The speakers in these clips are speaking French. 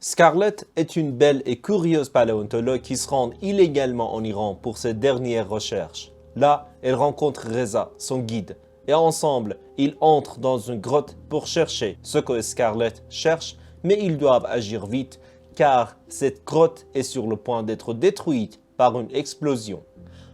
Scarlett est une belle et curieuse paléontologue qui se rend illégalement en Iran pour ses dernières recherches. Là, elle rencontre Reza, son guide, et ensemble, ils entrent dans une grotte pour chercher ce que Scarlett cherche, mais ils doivent agir vite car cette grotte est sur le point d'être détruite par une explosion.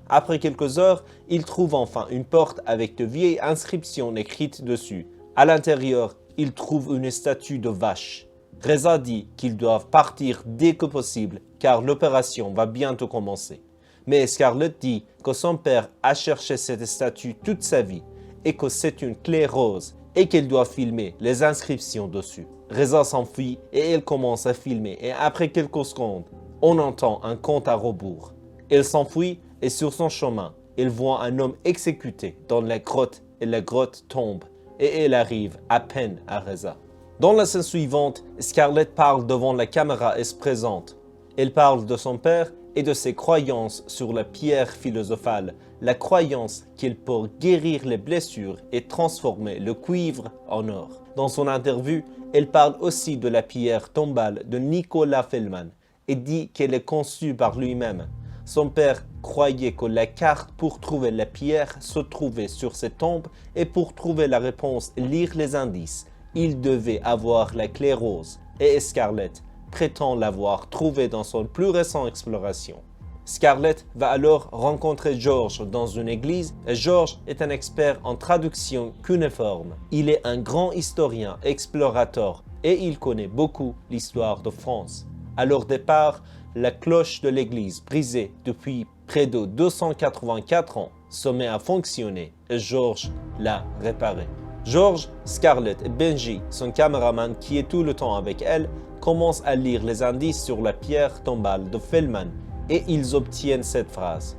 Après quelques heures, ils trouvent enfin une porte avec de vieilles inscriptions écrites dessus. À l'intérieur, ils trouvent une statue de vache. Reza dit qu'ils doivent partir dès que possible car l'opération va bientôt commencer. Mais Scarlett dit que son père a cherché cette statue toute sa vie et que c'est une clé rose et qu'elle doit filmer les inscriptions dessus. Reza s'enfuit et elle commence à filmer et après quelques secondes, on entend un compte à rebours. Elle s'enfuit et sur son chemin, elle voit un homme exécuté dans la grotte et la grotte tombe et elle arrive à peine à Reza. Dans la scène suivante, Scarlett parle devant la caméra et se présente. Elle parle de son père et de ses croyances sur la pierre philosophale, la croyance qu'il peut guérir les blessures et transformer le cuivre en or. Dans son interview, elle parle aussi de la pierre tombale de Nicolas Flamel et dit qu'elle est conçue par lui-même. Son père croyait que la carte pour trouver la pierre se trouvait sur cette tombe et pour trouver la réponse et lire les indices, il devait avoir la clé rose et Scarlett prétend l'avoir trouvée dans son plus récente exploration. Scarlett va alors rencontrer George dans une église et George est un expert en traduction cunéiforme. Il est un grand historien, explorateur et il connaît beaucoup l'histoire de France. À leur départ, la cloche de l'église brisée depuis près de 284 ans se met à fonctionner et George l'a réparée. George, Scarlett et Benji, son caméraman qui est tout le temps avec elle, commencent à lire les indices sur la pierre tombale de Flamel et ils obtiennent cette phrase.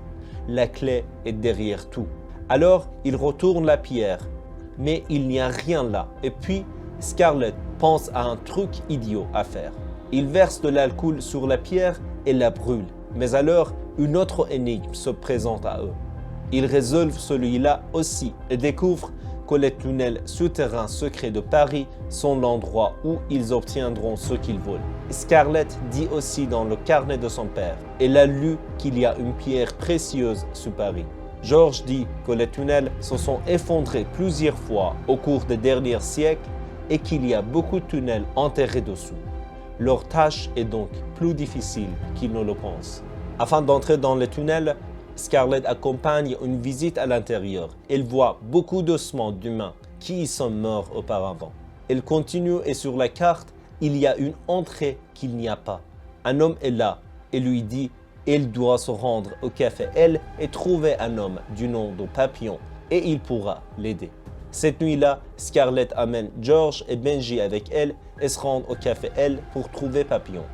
La clé est derrière tout. Alors, ils retournent la pierre, mais il n'y a rien là. Et puis, Scarlett pense à un truc idiot à faire. Ils versent de l'alcool sur la pierre et la brûlent. Mais alors, une autre énigme se présente à eux. Ils résolvent celui-là aussi et découvrent que les tunnels souterrains secrets de Paris sont l'endroit où ils obtiendront ce qu'ils veulent. Scarlett dit aussi dans le carnet de son père, elle a lu qu'il y a une pierre précieuse sous Paris. George dit que les tunnels se sont effondrés plusieurs fois au cours des derniers siècles et qu'il y a beaucoup de tunnels enterrés dessous. Leur tâche est donc plus difficile qu'ils ne le pensent. Afin d'entrer dans les tunnels, Scarlett accompagne une visite à l'intérieur. Elle voit beaucoup d'ossements d'humains qui y sont morts auparavant. Elle continue et sur la carte, il y a une entrée qu'il n'y a pas. Un homme est là et lui dit qu'elle doit se rendre au café L et trouver un homme du nom de Papillon et il pourra l'aider. Cette nuit-là, Scarlett amène George et Benji avec elle et se rend au café L pour trouver Papillon.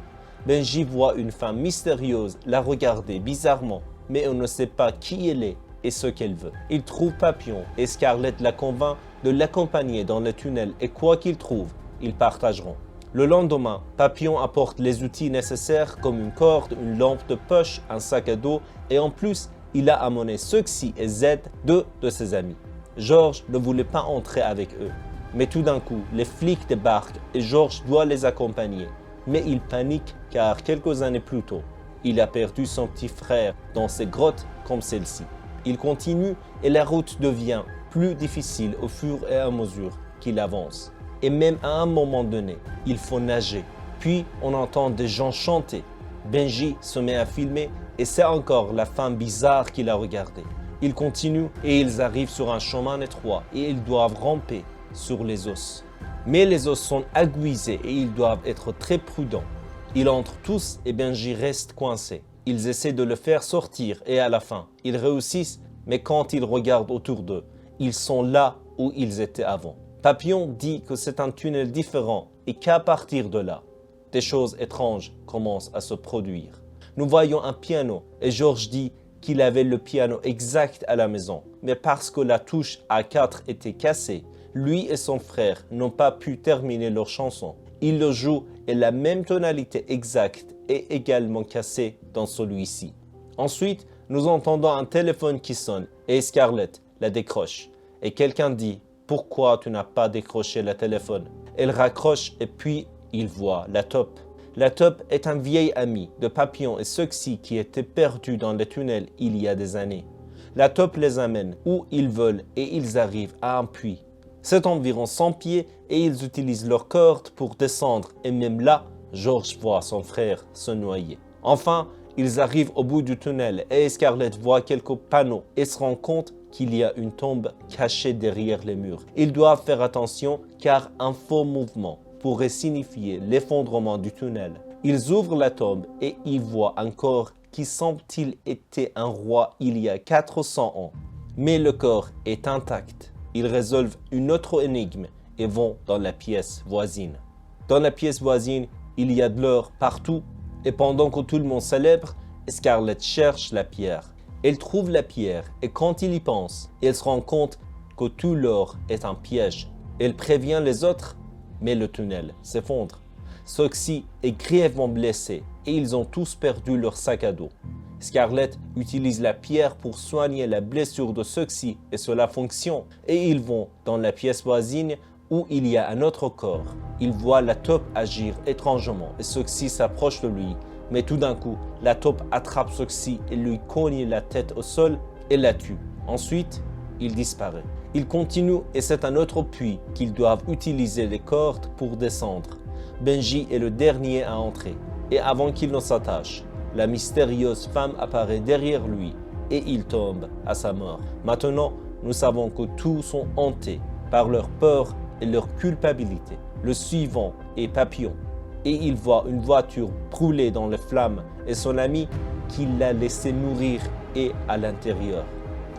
Benji voit une femme mystérieuse la regarder bizarrement, mais on ne sait pas qui elle est et ce qu'elle veut. Il trouve Papillon et Scarlett la convainc de l'accompagner dans le tunnel et quoi qu'ils trouvent, ils partageront. Le lendemain, Papillon apporte les outils nécessaires comme une corde, une lampe de poche, un sac à dos et en plus, il a amené Soxy et Z, deux de ses amis. George ne voulait pas entrer avec eux. Mais tout d'un coup, les flics débarquent et George doit les accompagner. Mais il panique car quelques années plus tôt, il a perdu son petit frère dans ces grottes comme celle-ci. Il continue et la route devient plus difficile au fur et à mesure qu'il avance. Et même à un moment donné, il faut nager. Puis on entend des gens chanter. Benji se met à filmer et c'est encore la femme bizarre qui l'a regardé. Ils continuent et ils arrivent sur un chemin étroit et ils doivent ramper sur les os. Mais les os sont aiguisés et ils doivent être très prudents. Ils entrent tous et Benji reste coincé. Ils essaient de le faire sortir et à la fin, ils réussissent, mais quand ils regardent autour d'eux, ils sont là où ils étaient avant. Papillon dit que c'est un tunnel différent et qu'à partir de là, des choses étranges commencent à se produire. Nous voyons un piano et George dit qu'il avait le piano exact à la maison, mais parce que la touche A4 était cassée, lui et son frère n'ont pas pu terminer leur chanson. Ils le jouent et la même tonalité exacte est également cassée dans celui-ci. Ensuite, nous entendons un téléphone qui sonne et Scarlett la décroche. Et quelqu'un dit « Pourquoi tu n'as pas décroché le téléphone ?» Elle raccroche et puis il voit la taupe. La taupe est un vieil ami de Papillon et Soxy qui étaient perdus dans les tunnels il y a des années. La taupe les amène où ils veulent et ils arrivent à un puits. C'est environ 100 pieds et ils utilisent leur corde pour descendre et même là, George voit son frère se noyer. Enfin, ils arrivent au bout du tunnel et Scarlett voit quelques panneaux et se rend compte qu'il y a une tombe cachée derrière les murs. Ils doivent faire attention car un faux mouvement pourrait signifier l'effondrement du tunnel. Ils ouvrent la tombe et y voient un corps qui semble-t-il était un roi il y a 400 ans. Mais le corps est intact. Ils résolvent une autre énigme et vont dans la pièce voisine. Dans la pièce voisine, il y a de l'or partout et pendant que tout le monde célèbre, Scarlett cherche la pierre. Elle trouve la pierre et quand il y pense, elle se rend compte que tout l'or est un piège. Elle prévient les autres, mais le tunnel s'effondre. Soxy est grièvement blessé et ils ont tous perdu leur sac à dos. Scarlett utilise la pierre pour soigner la blessure de Soxy et cela fonctionne. Et ils vont dans la pièce voisine où il y a un autre corps. Ils voient la taupe agir étrangement et Soxy s'approche de lui. Mais tout d'un coup, la taupe attrape Soxy et lui cogne la tête au sol et la tue. Ensuite, il disparaît. Ils continuent et c'est un autre puits qu'ils doivent utiliser les cordes pour descendre. Benji est le dernier à entrer et avant qu'il ne s'attache, la mystérieuse femme apparaît derrière lui et il tombe à sa mort. Maintenant, nous savons que tous sont hantés par leur peur et leur culpabilité. Le suivant est Papillon et il voit une voiture brûler dans les flammes et son ami qui l'a laissé mourir est à l'intérieur.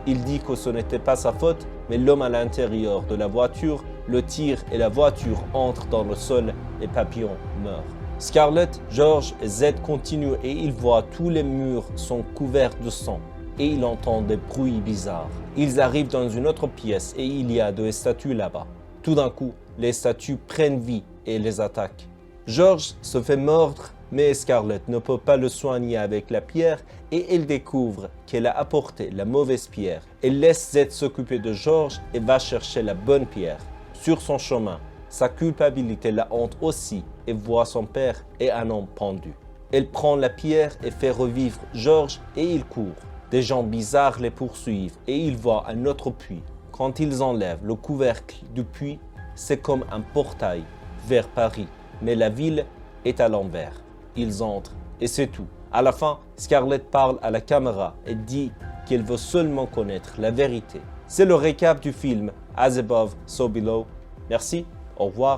Il dit que ce n'était pas sa faute, mais l'homme à l'intérieur de la voiture le tire et la voiture entre dans le sol et Papillon meurt. Scarlett, George et Z continuent et ils voient tous les murs sont couverts de sang et ils entendent des bruits bizarres. Ils arrivent dans une autre pièce et il y a deux statues là-bas. Tout d'un coup, les statues prennent vie et les attaquent. George se fait mordre, mais Scarlett ne peut pas le soigner avec la pierre et elle découvre qu'elle a apporté la mauvaise pierre. Elle laisse Z s'occuper de George et va chercher la bonne pierre. Sur son chemin, sa culpabilité la hante aussi et voit son père et un homme pendu. Elle prend la pierre et fait revivre George et il court. Des gens bizarres les poursuivent et ils voient un autre puits. Quand ils enlèvent le couvercle du puits, c'est comme un portail vers Paris. Mais la ville est à l'envers. Ils entrent et c'est tout. À la fin, Scarlett parle à la caméra et dit qu'elle veut seulement connaître la vérité. C'est le récap du film As Above, So Below. Merci, au revoir.